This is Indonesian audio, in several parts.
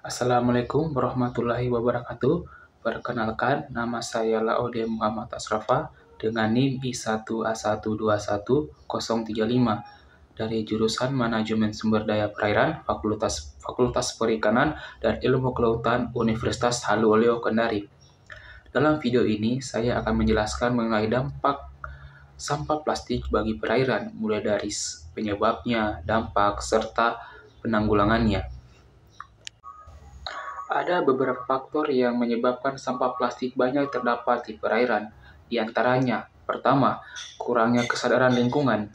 Assalamualaikum warahmatullahi wabarakatuh. Perkenalkan, nama saya Laode Muhammad Asrafa dengan NIM I1A121035 dari jurusan Manajemen Sumber Daya Perairan Fakultas Perikanan dan Ilmu Kelautan Universitas Haluoleo Kendari. Dalam video ini, saya akan menjelaskan mengenai dampak sampah plastik bagi perairan, mulai dari penyebabnya, dampak, serta penanggulangannya. Ada beberapa faktor yang menyebabkan sampah plastik banyak terdapat di perairan. Di antaranya, pertama, kurangnya kesadaran lingkungan.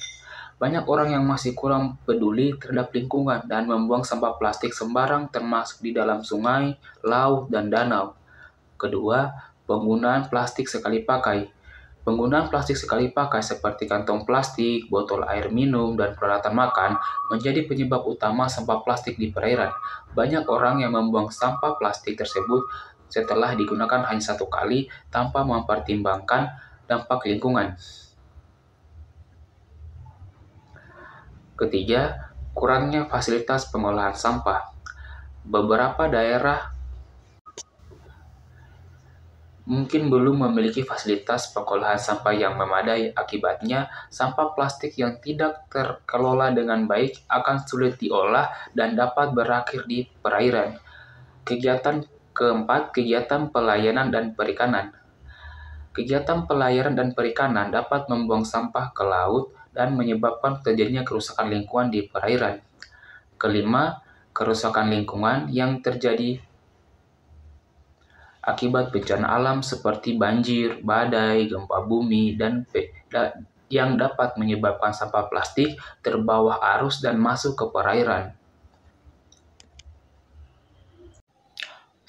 Banyak orang yang masih kurang peduli terhadap lingkungan dan membuang sampah plastik sembarang termasuk di dalam sungai, laut, dan danau. Kedua, penggunaan plastik sekali pakai. Penggunaan plastik sekali pakai seperti kantong plastik, botol air minum, dan peralatan makan menjadi penyebab utama sampah plastik di perairan. Banyak orang yang membuang sampah plastik tersebut setelah digunakan hanya satu kali tanpa mempertimbangkan dampak lingkungan. Ketiga, kurangnya fasilitas pengolahan sampah. Beberapa daerah mungkin belum memiliki fasilitas pengolahan sampah yang memadai. Akibatnya, sampah plastik yang tidak terkelola dengan baik akan sulit diolah dan dapat berakhir di perairan. Kegiatan keempat, kegiatan pelayanan dan perikanan. Kegiatan pelayaran dan perikanan dapat membuang sampah ke laut dan menyebabkan terjadinya kerusakan lingkungan di perairan. Kelima, kerusakan lingkungan yang terjadi akibat bencana alam seperti banjir, badai, gempa bumi, dan yang dapat menyebabkan sampah plastik terbawa arus dan masuk ke perairan.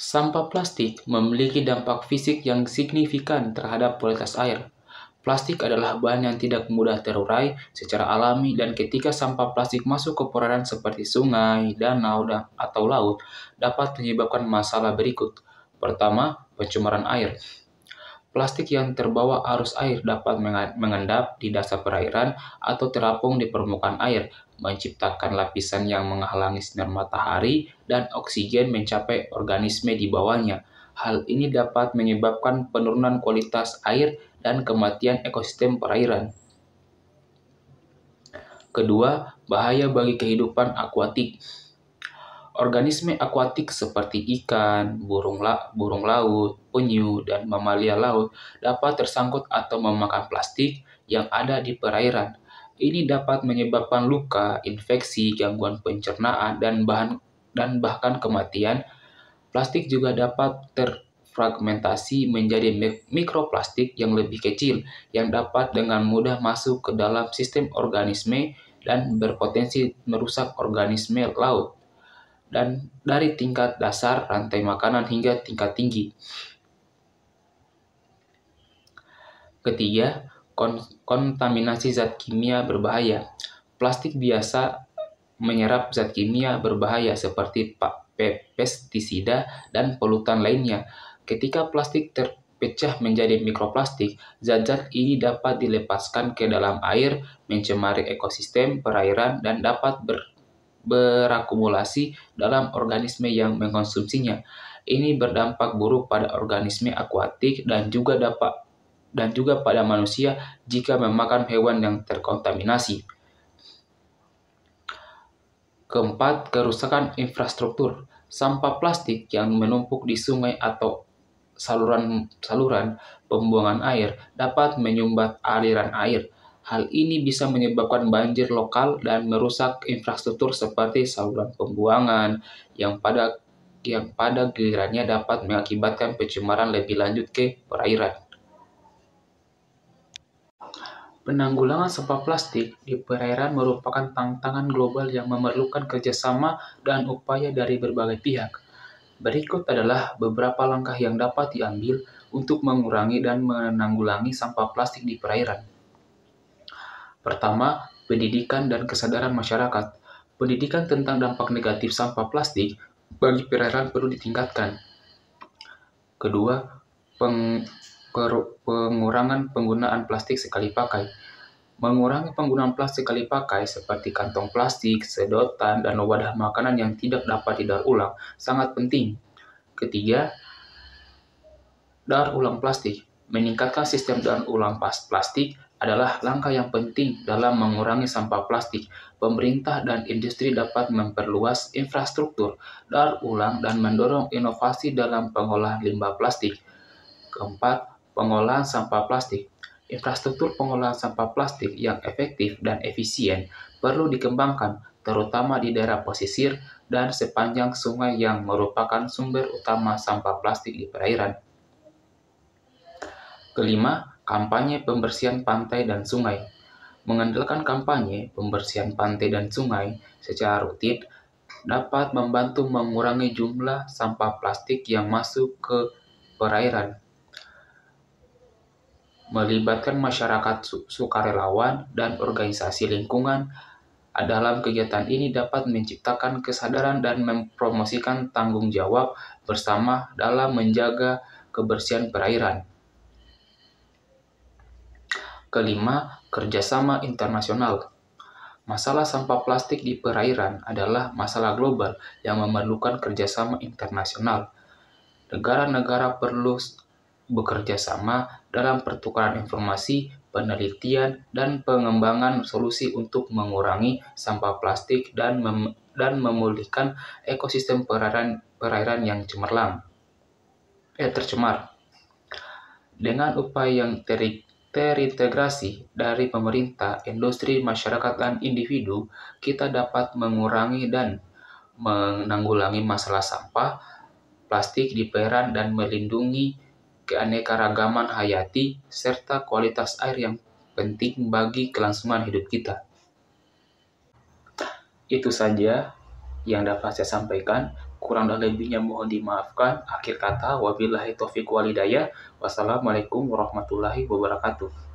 Sampah plastik memiliki dampak fisik yang signifikan terhadap kualitas air. Plastik adalah bahan yang tidak mudah terurai secara alami dan ketika sampah plastik masuk ke perairan seperti sungai, danau, atau laut, dapat menyebabkan masalah berikut. Pertama, pencemaran air. Plastik yang terbawa arus air dapat mengendap di dasar perairan atau terapung di permukaan air, menciptakan lapisan yang menghalangi sinar matahari dan oksigen mencapai organisme di bawahnya. Hal ini dapat menyebabkan penurunan kualitas air dan kematian ekosistem perairan. Kedua, bahaya bagi kehidupan akuatik. Organisme akuatik seperti ikan, burung laut, penyu, dan mamalia laut dapat tersangkut atau memakan plastik yang ada di perairan. Ini dapat menyebabkan luka, infeksi, gangguan pencernaan, dan bahkan kematian. Plastik juga dapat terfragmentasi menjadi mikroplastik yang lebih kecil, yang dapat dengan mudah masuk ke dalam sistem organisme dan berpotensi merusak organisme laut dan dari tingkat dasar rantai makanan hingga tingkat tinggi. Ketiga, kontaminasi zat kimia berbahaya. Plastik biasa menyerap zat kimia berbahaya seperti pestisida dan polutan lainnya. Ketika plastik terpecah menjadi mikroplastik, zat-zat ini dapat dilepaskan ke dalam air, mencemari ekosistem perairan, dan dapat berakumulasi dalam organisme yang mengkonsumsinya. Ini berdampak buruk pada organisme akuatik dan juga pada manusia jika memakan hewan yang terkontaminasi. Keempat, kerusakan infrastruktur. Sampah plastik yang menumpuk di sungai atau saluran pembuangan air dapat menyumbat aliran air. Hal ini bisa menyebabkan banjir lokal dan merusak infrastruktur seperti saluran pembuangan yang pada gilirannya dapat mengakibatkan pencemaran lebih lanjut ke perairan. Penanggulangan sampah plastik di perairan merupakan tantangan global yang memerlukan kerjasama dan upaya dari berbagai pihak. Berikut adalah beberapa langkah yang dapat diambil untuk mengurangi dan menanggulangi sampah plastik di perairan. Pertama, pendidikan dan kesadaran masyarakat. Pendidikan tentang dampak negatif sampah plastik bagi perairan perlu ditingkatkan. Kedua, pengurangan penggunaan plastik sekali pakai. Mengurangi penggunaan plastik sekali pakai seperti kantong plastik, sedotan, dan wadah makanan yang tidak dapat didaur ulang sangat penting. Ketiga, daur ulang plastik. Meningkatkan sistem daur ulang plastik adalah langkah yang penting dalam mengurangi sampah plastik. Pemerintah dan industri dapat memperluas infrastruktur daur ulang dan mendorong inovasi dalam pengolahan limbah plastik. Keempat, pengolahan sampah plastik. Infrastruktur pengolahan sampah plastik yang efektif dan efisien perlu dikembangkan, terutama di daerah pesisir dan sepanjang sungai yang merupakan sumber utama sampah plastik di perairan. Kelima, kampanye pembersihan pantai dan sungai. Mengandalkan kampanye pembersihan pantai dan sungai secara rutin dapat membantu mengurangi jumlah sampah plastik yang masuk ke perairan. Melibatkan masyarakat sukarelawan dan organisasi lingkungan dalam kegiatan ini dapat menciptakan kesadaran dan mempromosikan tanggung jawab bersama dalam menjaga kebersihan perairan. Kelima, kerjasama internasional. Masalah sampah plastik di perairan adalah masalah global yang memerlukan kerjasama internasional. Negara-negara perlu bekerja sama dalam pertukaran informasi, penelitian, dan pengembangan solusi untuk mengurangi sampah plastik dan memulihkan ekosistem perairan yang tercemar. Dengan upaya yang terintegrasi dari pemerintah, industri, masyarakat, dan individu, kita dapat mengurangi dan menanggulangi masalah sampah plastik di perairan dan melindungi keanekaragaman hayati serta kualitas air yang penting bagi kelangsungan hidup kita. Itu saja yang dapat saya sampaikan. Kurang dan lebihnya mohon dimaafkan. Akhir kata, wabillahi taufiq wal hidayah. Wassalamualaikum warahmatullahi wabarakatuh.